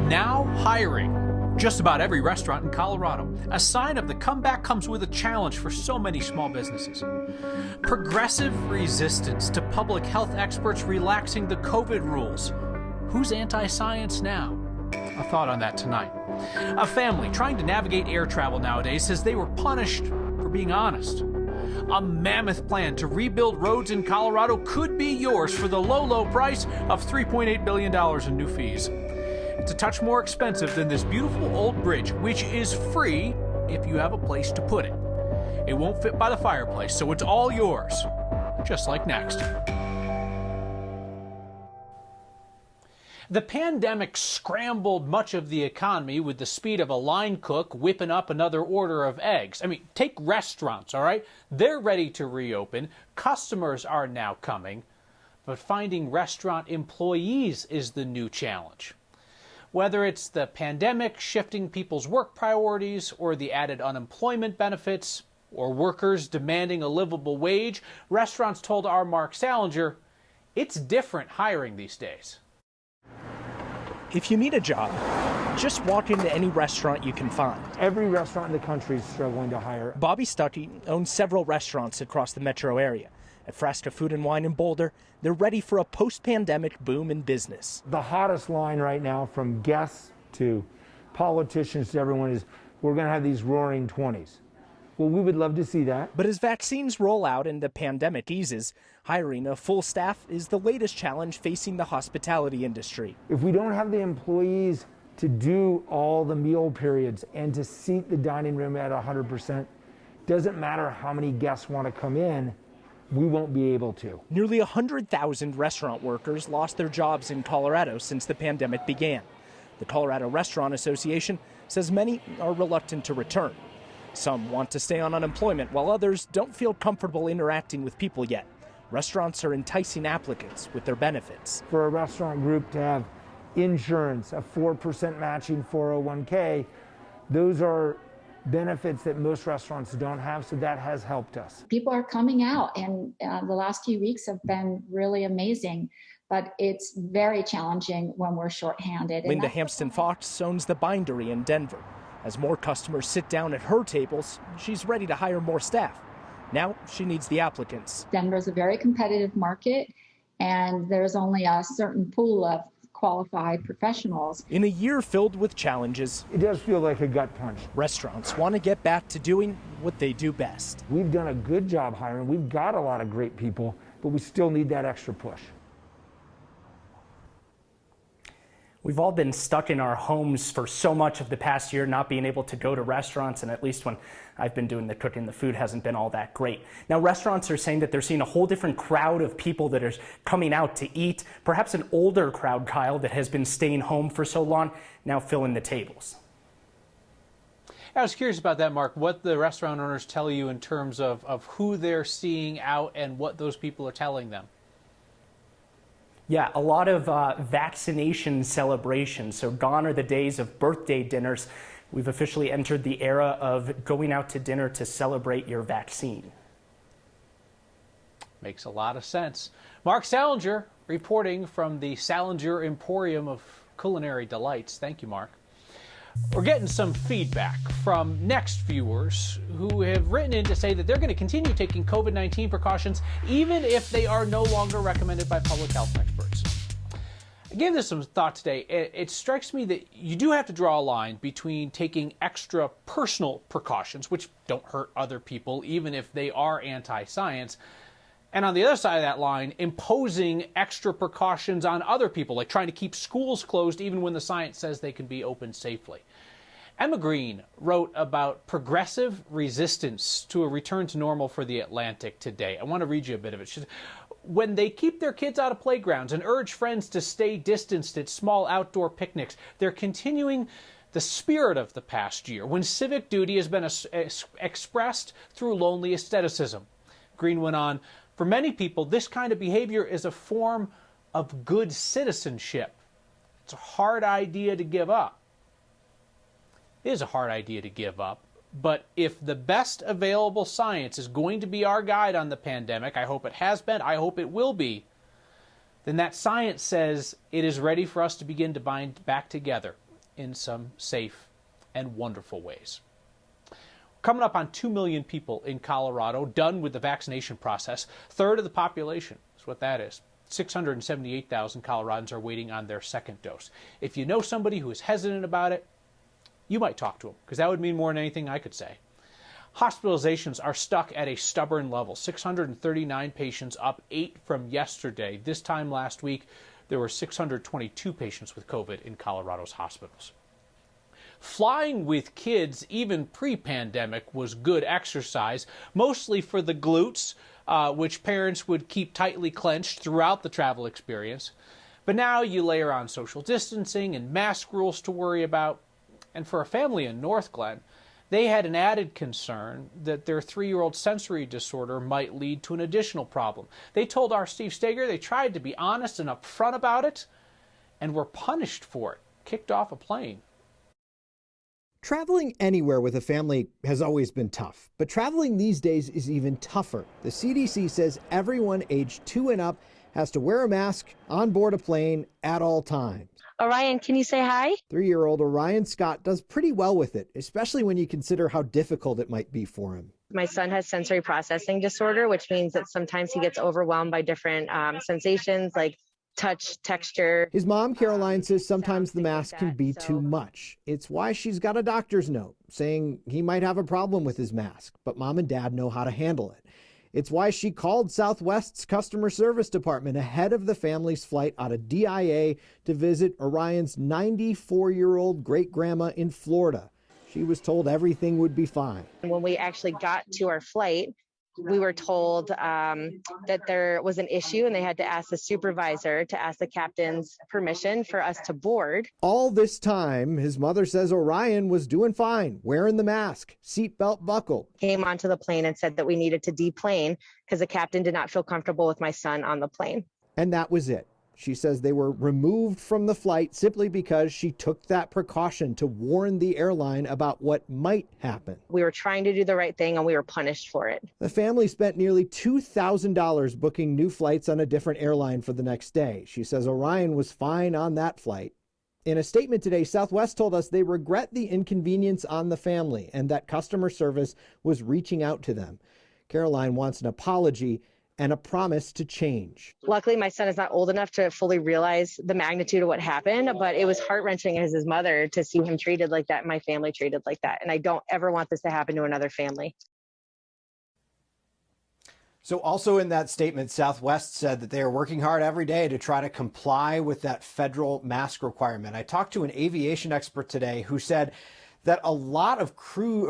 Now hiring. Just about every restaurant in Colorado. A sign of the comeback comes with a challenge for so many small businesses. Progressive resistance to public health experts relaxing the COVID rules. Who's anti-science now? A thought on that tonight. A family trying to navigate air travel nowadays says they were punished for being honest. A mammoth plan to rebuild roads in Colorado could be yours for the low, low price of $3.8 billion in new fees. It's a touch more expensive than this beautiful old bridge, which is free if you have a place to put it. It won't fit by the fireplace, so it's all yours. Just like next. The pandemic scrambled much of the economy with the speed of a line cook whipping up another order of eggs. I mean, take restaurants, all right? They're ready to reopen. Customers are now coming. But finding restaurant employees is the new challenge. Whether it's the pandemic shifting people's work priorities or the added unemployment benefits or workers demanding a livable wage, restaurants told our Mark Salinger it's different hiring these days. If you need a job, just walk into any restaurant you can find. Every restaurant in the country is struggling to hire. Bobby Stuckey owns several restaurants across the metro area. At Frasca Food and Wine in Boulder, they're ready for a post-pandemic boom in business. The hottest line right now from guests to politicians to everyone is, we're going to have these roaring 20s. Well, we would love to see that. But as vaccines roll out and the pandemic eases, hiring a full staff is the latest challenge facing the hospitality industry. If we don't have the employees to do all the meal periods and to seat the dining room at 100%, doesn't matter how many guests want to come in, we won't be able to. Nearly 100,000 restaurant workers lost their jobs in Colorado since the pandemic began. The Colorado Restaurant Association says many are reluctant to return. Some want to stay on unemployment, while others don't feel comfortable interacting with people yet. Restaurants are enticing applicants with their benefits. For a restaurant group to have insurance, a 4% matching 401k, those are benefits that most restaurants don't have, so that has helped us. People are coming out, and the last few weeks have been really amazing, but it's very challenging when we're shorthanded. Linda Hampston Fox owns the Bindery in Denver. As more customers sit down at her tables, she's ready to hire more staff. Now she needs the applicants. Denver's a very competitive market, and there's only a certain pool of qualified professionals. In a year filled with challenges, it does feel like a gut punch. Restaurants want to get back to doing what they do best. We've done a good job hiring. We've got a lot of great people, but we still need that extra push. We've all been stuck in our homes for so much of the past year, not being able to go to restaurants, and at least when I've been doing the cooking, the food hasn't been all that great. Now, restaurants are saying that they're seeing a whole different crowd of people that are coming out to eat, perhaps an older crowd, Kyle, that has been staying home for so long, now filling the tables. I was curious about that, Mark, what the restaurant owners tell you in terms of who they're seeing out and what those people are telling them. Yeah, a lot of vaccination celebrations. So gone are the days of birthday dinners. We've officially entered the era of going out to dinner to celebrate your vaccine. Makes a lot of sense. Mark Salinger reporting from the Salinger Emporium of Culinary Delights. Thank you, Mark. We're getting some feedback from Next viewers who have written in to say that they're going to continue taking COVID-19 precautions even if they are no longer recommended by public health experts. I gave this some thought today. It strikes me that you do have to draw a line between taking extra personal precautions, which don't hurt other people even if they are anti-science, and on the other side of that line, imposing extra precautions on other people, like trying to keep schools closed even when the science says they can be open safely. Emma Green wrote about progressive resistance to a return to normal for The Atlantic today. I want to read you a bit of it. She said, when they keep their kids out of playgrounds and urge friends to stay distanced at small outdoor picnics, they're continuing the spirit of the past year, when civic duty has been expressed through lonely asceticism. Green went on, for many people, this kind of behavior is a form of good citizenship. It's a hard idea to give up. It is a hard idea to give up, but if the best available science is going to be our guide on the pandemic, I hope it has been, I hope it will be, then that science says it is ready for us to begin to bind back together. in some safe and wonderful ways. Coming up on 2 million people in Colorado done with the vaccination process. Third of the population is what that is. 678,000 Coloradans are waiting on their second dose. If you know somebody who is hesitant about it, you might talk to them, because that would mean more than anything I could say. Hospitalizations are stuck at a stubborn level. 639 patients, up 8 from yesterday. This time last week, there were 622 patients with COVID in Colorado's hospitals. Flying with kids, even pre-pandemic, was good exercise, mostly for the glutes, which parents would keep tightly clenched throughout the travel experience. But now you layer on social distancing and mask rules to worry about. And for a family in North Glen, they had an added concern that their 3-year-old sensory disorder might lead to an additional problem. They told our Steve Steger they tried to be honest and upfront about it and were punished for it, kicked off a plane. Traveling anywhere with a family has always been tough, but traveling these days is even tougher. The CDC says everyone aged 2 and up has to wear a mask on board a plane at all times. Orion, can you say hi? 3-year-old Orion Scott does pretty well with it, especially when you consider how difficult it might be for him. My son has sensory processing disorder, which means that sometimes he gets overwhelmed by different sensations like touch, texture. His mom, Caroline, says sometimes the mask can be too much. It's why she's got a doctor's note saying he might have a problem with his mask, but mom and dad know how to handle it. It's why she called Southwest's customer service department ahead of the family's flight out of DIA to visit Orion's 94-year-old great-grandma in Florida. She was told everything would be fine. When we actually got to our flight, we were told that there was an issue and they had to ask the supervisor to ask the captain's permission for us to board. All this time, his mother says Orion was doing fine, wearing the mask, seatbelt buckled. Came onto the plane and said that we needed to deplane because the captain did not feel comfortable with my son on the plane. And that was it. She says they were removed from the flight simply because she took that precaution to warn the airline about what might happen. We were trying to do the right thing and we were punished for it. The family spent nearly $2,000 booking new flights on a different airline for the next day. She says Orion was fine on that flight. In a statement today, Southwest told us they regret the inconvenience on the family and that customer service was reaching out to them. Caroline wants an apology and a promise to change. Luckily, my son is not old enough to fully realize the magnitude of what happened, but it was heart-wrenching as his mother to see him treated like that, and my family treated like that. And I don't ever want this to happen to another family. So also in that statement, Southwest said that they are working hard every day to try to comply with that federal mask requirement. I talked to an aviation expert today who said that a lot of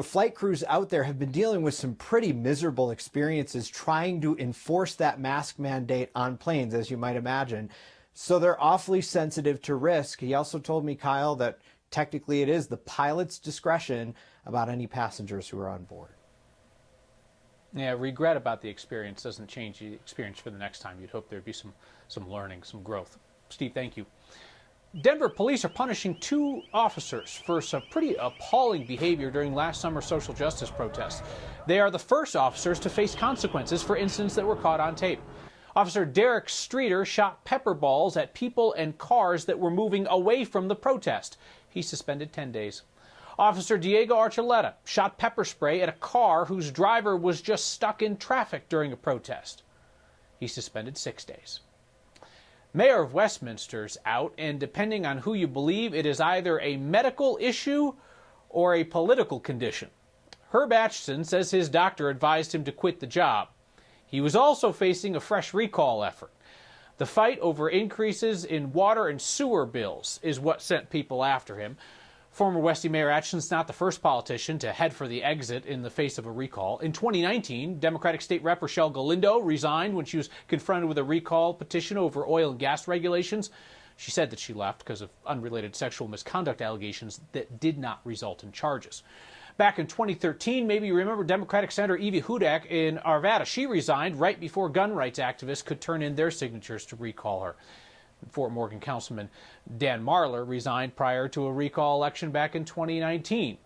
flight crews out there have been dealing with some pretty miserable experiences trying to enforce that mask mandate on planes, as you might imagine. So they're awfully sensitive to risk. He also told me, Kyle, that technically it is the pilot's discretion about any passengers who are on board. Yeah, regret about the experience doesn't change the experience for the next time. You'd hope there'd be some learning, some growth. Steve, thank you. Denver police are punishing 2 officers for some pretty appalling behavior during last summer's social justice protests. They are the first officers to face consequences for incidents that were caught on tape. Officer Derek Streeter shot pepper balls at people and cars that were moving away from the protest. He's suspended 10 days. Officer Diego Archuleta shot pepper spray at a car whose driver was just stuck in traffic during a protest. He's suspended 6 days. Mayor of Westminster's out, and depending on who you believe, it is either a medical issue or a political condition. Herb Atchison says his doctor advised him to quit the job. He was also facing a fresh recall effort. The fight over increases in water and sewer bills is what sent people after him. Former Westie Mayor Atchison's not the first politician to head for the exit in the face of a recall. In 2019, Democratic State Rep Rochelle Galindo resigned when she was confronted with a recall petition over oil and gas regulations. She said that she left because of unrelated sexual misconduct allegations that did not result in charges. Back in 2013, maybe you remember Democratic Senator Evie Hudak in Arvada. She resigned right before gun rights activists could turn in their signatures to recall her. Fort Morgan Councilman Dan Marler resigned prior to a recall election back in 2019.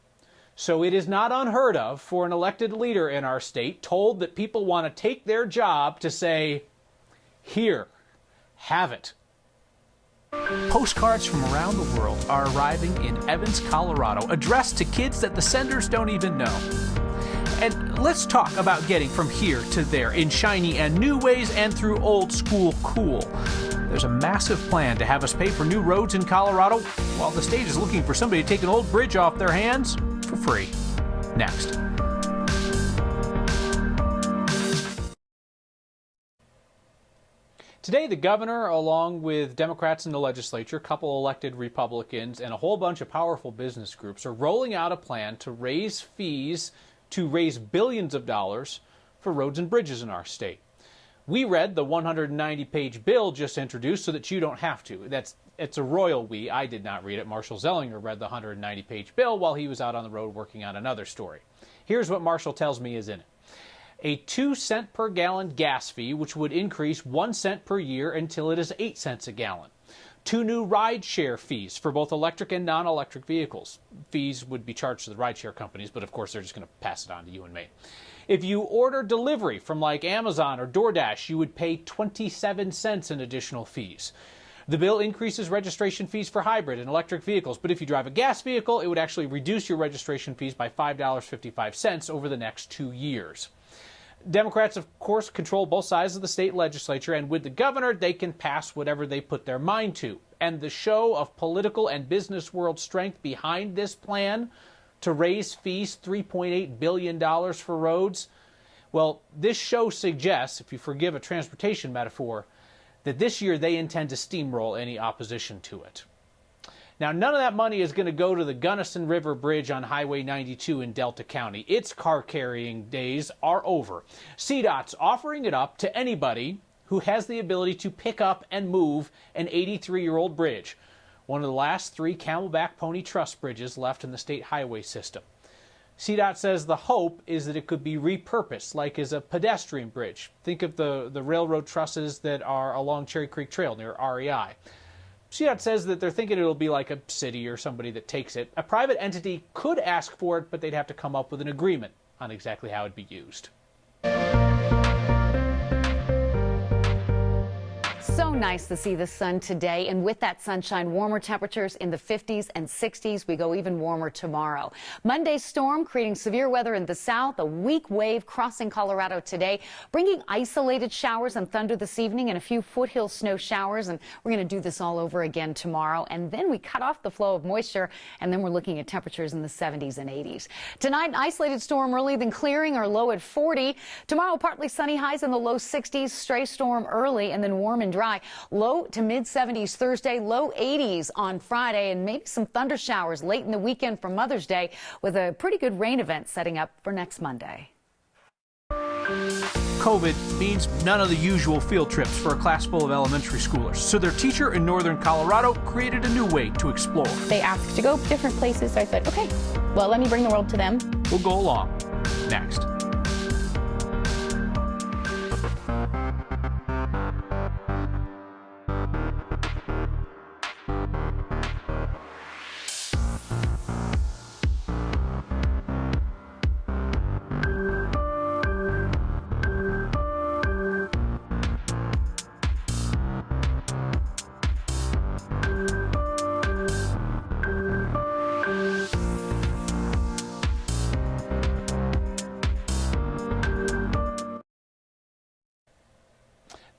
So it is not unheard of for an elected leader in our state told that people want to take their job to say, here, have it. Postcards from around the world are arriving in Evans, Colorado, addressed to kids that the senders don't even know. And let's talk about getting from here to there in shiny and new ways and through old school cool. There's a massive plan to have us pay for new roads in Colorado while the state is looking for somebody to take an old bridge off their hands for free. Next. Today, the governor, along with Democrats in the legislature, a couple elected Republicans, and a whole bunch of powerful business groups are rolling out a plan to raise fees, to raise billions of dollars for roads and bridges in our state. We read the 190-page bill just introduced so that you don't have to. It's a royal we. I did not read it. Marshall Zellinger read the 190-page bill while he was out on the road working on another story. Here's what Marshall tells me is in it. A 2-cent per gallon gas fee, which would increase 1 cent per year until it is 8 cents a gallon. 2 new ride-share fees for both electric and non-electric vehicles. Fees would be charged to the ride-share companies, but of course they're just going to pass it on to you and me. If you order delivery from like Amazon or DoorDash, you would pay 27 cents in additional fees. The bill increases registration fees for hybrid and electric vehicles, but if you drive a gas vehicle, it would actually reduce your registration fees by $5.55 over the next 2 years. Democrats, of course, control both sides of the state legislature, and with the governor, they can pass whatever they put their mind to. And the show of political and business world strength behind this plan to raise fees $3.8 billion for roads, well, this show suggests, if you forgive a transportation metaphor, that this year they intend to steamroll any opposition to it. Now, none of that money is going to go to the Gunnison River Bridge on Highway 92 in Delta County. Its car-carrying days are over. CDOT's offering it up to anybody who has the ability to pick up and move an 83-year-old bridge, one of the last 3 Camelback Pony Truss bridges left in the state highway system. CDOT says the hope is that it could be repurposed, like as a pedestrian bridge. Think of the railroad trusses that are along Cherry Creek Trail near REI. CDOT says that they're thinking it'll be like a city or somebody that takes it. A private entity could ask for it, but they'd have to come up with an agreement on exactly how it'd be used. So nice to see the sun today, and with that sunshine, warmer temperatures in the 50s and 60s. We go even warmer tomorrow. Monday's storm creating severe weather in the south, a weak wave crossing Colorado today, bringing isolated showers and thunder this evening and a few foothill snow showers, and we're going to do this all over again tomorrow. And then we cut off the flow of moisture, and then we're looking at temperatures in the 70s and 80s. Tonight, an isolated storm early, then clearing, or low at 40. Tomorrow, partly sunny, highs in the low 60s, stray storm early, and then warm and dry. Low to mid 70s Thursday, low 80s on Friday, and maybe some thunder showers late in the weekend for Mother's Day, with a pretty good rain event setting up for next Monday. COVID means none of the usual field trips for a class full of elementary schoolers, so their teacher in northern Colorado created a new way to explore. They asked to go different places, so I said, okay, well, let me bring the world to them. We'll go along next.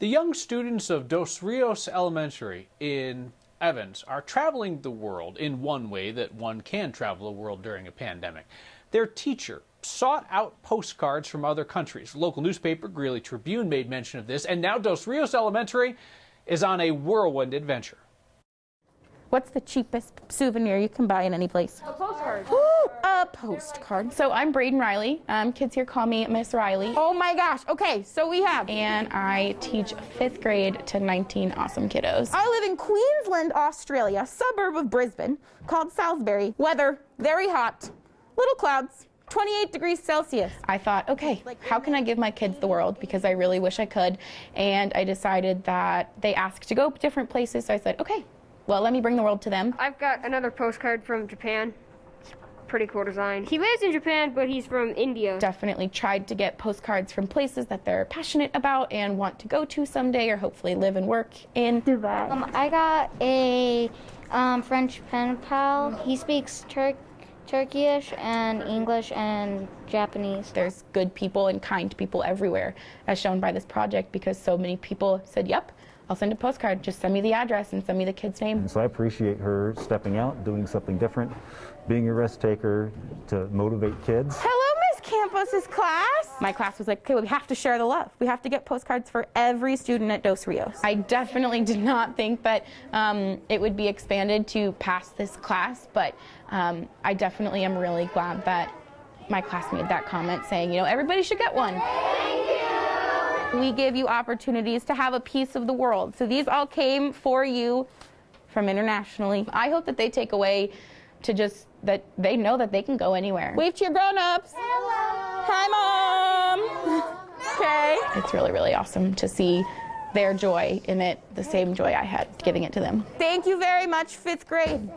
The young students of Dos Rios Elementary in Evans are traveling the world in one way that one can travel the world during a pandemic. Their teacher sought out postcards from other countries. The local newspaper, Greeley Tribune, made mention of this, and now Dos Rios Elementary is on a whirlwind adventure. What's the cheapest souvenir you can buy in any place? A postcard. A postcard. So I'm Braden Riley. Kids here call me Miss Riley. Oh my gosh. Okay, so we have. And I teach 5th grade to 19 awesome kiddos. I live in Queensland, Australia, a suburb of Brisbane called Salisbury. Weather, very hot. Little clouds. 28 degrees Celsius. I thought, okay, how can I give my kids the world? Because I really wish I could. And I decided that they asked to go different places. So I said, okay, well, let me bring the world to them. I've got another postcard from Japan. pretty cool design. He lives in Japan, but he's from India. Definitely tried to get postcards from places that they're passionate about and want to go to someday or hopefully live and work in. Dubai. I got a French pen pal. He speaks Turkish and English and Japanese. There's good people and kind people everywhere, as shown by this project, because so many people said, yep, I'll send a postcard, just send me the address and send me the kid's name. And so I appreciate her stepping out, doing something different, being a risk taker to motivate kids. Hello, Miss Campos' class. My class was like, okay, well, we have to share the love. We have to get postcards for every student at Dos Rios. I definitely did not think that it would be expanded to pass this class, but I definitely am really glad that my class made that comment saying, you know, everybody should get one. We give you opportunities to have a piece of the world. So these all came for you from internationally. I hope that they take away to just that they know that they can go anywhere. Wave to your grown-ups. Hello. Hi, Mom. Okay. It's really, really awesome to see their joy in it, the same joy I had giving it to them. Thank you very much, 5th grade.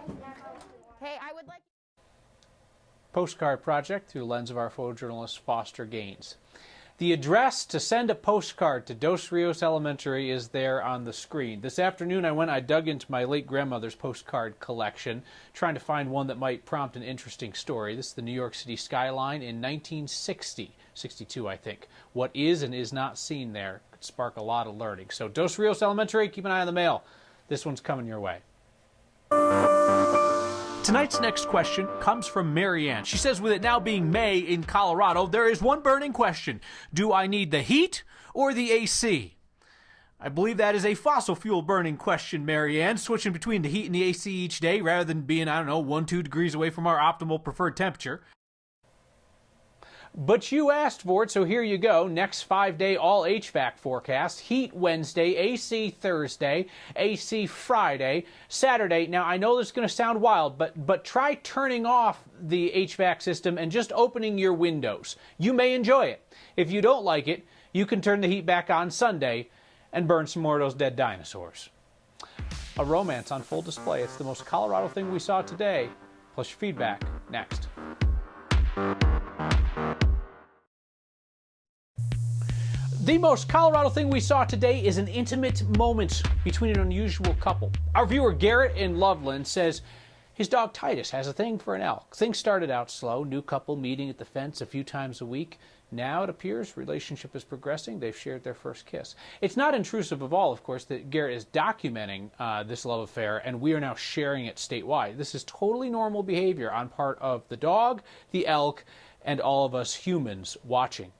Hey, I would like... Postcard project through the lens of our photojournalist Foster Gaines. The address to send a postcard to Dos Rios Elementary is there on the screen. This afternoon I dug into my late grandmother's postcard collection, trying to find one that might prompt an interesting story. This is the New York City skyline in 1960, 62 I think. What is and is not seen there could spark a lot of learning. So Dos Rios Elementary, keep an eye on the mail. This one's coming your way. Tonight's next question comes from Marianne. She says, with it now being May in Colorado, there is one burning question. Do I need the heat or the AC? I believe that is a fossil fuel burning question, Marianne, switching between the heat and the AC each day rather than being, 1-2 degrees away from our optimal preferred temperature. But you asked for it, so here you go. Next 5-day all HVAC forecast. Heat Wednesday, AC Thursday, AC Friday, Saturday. Now, I know this is going to sound wild, but try turning off the HVAC system and just opening your windows. You may enjoy it. If you don't like it, you can turn the heat back on Sunday and burn some more of those dead dinosaurs. A romance on full display. It's the most Colorado thing we saw today. Plus your feedback next. The most Colorado thing we saw today is an intimate moment between an unusual couple. Our viewer Garrett in Loveland says his dog Titus has a thing for an elk. Things started out slow, new couple meeting at the fence a few times a week. Now it appears relationship is progressing. They've shared their first kiss. It's not intrusive of all, of course, that Garrett is documenting this love affair, and we are now sharing it statewide. This is totally normal behavior on part of the dog, the elk, and all of us humans watching.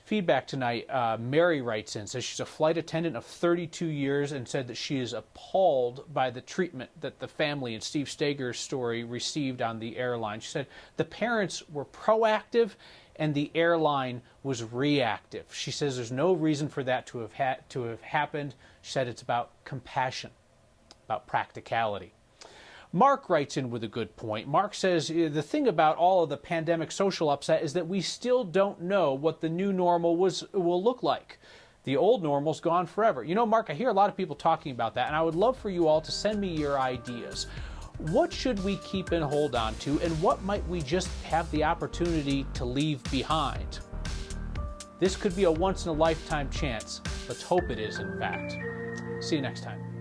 Feedback tonight, Mary writes in, says she's a flight attendant of 32 years and said that she is appalled by the treatment that the family in Steve Steger's story received on the airline. She said the parents were proactive and the airline was reactive. She says there's no reason for that to have happened. She said it's about compassion, about practicality. Mark writes in with a good point. Mark says the thing about all of the pandemic social upset is that we still don't know what the new normal will look like. The old normal's gone forever. You know, Mark, I hear a lot of people talking about that, and I would love for you all to send me your ideas. What should we keep and hold on to, and what might we just have the opportunity to leave behind? This could be a once-in-a-lifetime chance. Let's hope it is, in fact. See you next time.